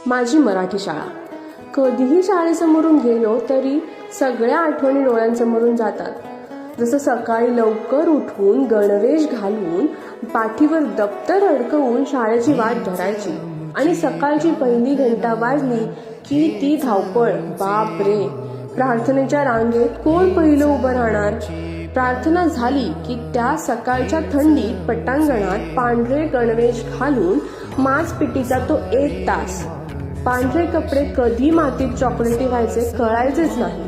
माझी मराठी शाळा. कधीही शाळेसमोरून गेलो तरी सगळ्या आठवणी डोळ्यांसमोरून जातात. जसं सकाळी लवकर उठून गणवेश घालून पाठीवर दप्तर अडकवून शाळेची वाट धरायची आणि सकाळची पहिली घंटा वाजली की ती धावपळ. बाप रे, प्रार्थनेच्या रांगेत कोण पहिलं उभं राहणार? प्रार्थना झाली की त्या सकाळच्या थंडीत पटांगणात पांढरे गणवेश घालून मांस पिटीचा तो 1 तास. पांढरे कपडे कधी मातीत चॉकलेटी व्हायचे कळायचेच नाही.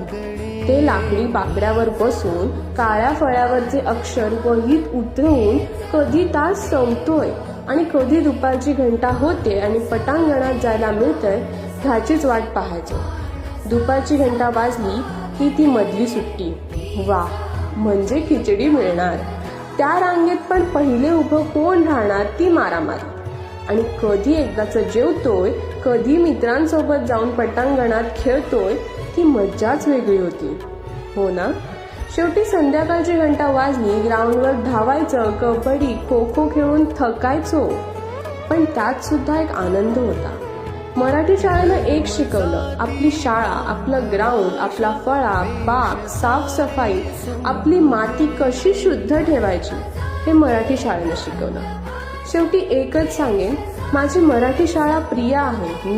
ते लाकडी बाकड्यावर बसून काळ्या फळ्यावरचे अक्षर वहीत उतरवून कधी तास संपतोय आणि कधी दुपारची घंटा होते आणि पटांगणात जायला मिळतंय ह्याचीच वाट पाहायचो. दुपारची घंटा वाजली की ती मधली सुट्टी. वा, म्हणजे खिचडी मिळणार. त्या रांगेत पण पहिले उभं कोण राहणार ती मारामारी. आणि कधी एकदाचं जेवतोय, कधी मित्रांसोबत जाऊन पटांगणात खेळतोय, ती मज्जाच वेगळी होती. हो ना? शेवटी संध्याकाळची घंटा वाजली, ग्राउंडवर धावायचं, कबड्डी खो खो खेळून थकायचो. पण त्यात सुद्धा एक आनंद होता. मराठी शाळेनं एक शिकवलं, आपली शाळा, आपलं ग्राउंड, आपला फळा, बाग, साफसफाई, आपली माती कशी शुद्ध ठेवायची हे मराठी शाळेनं शिकवलं. शेवटी एकच सांगेन, माझी मराठी शाळा प्रिय आहे.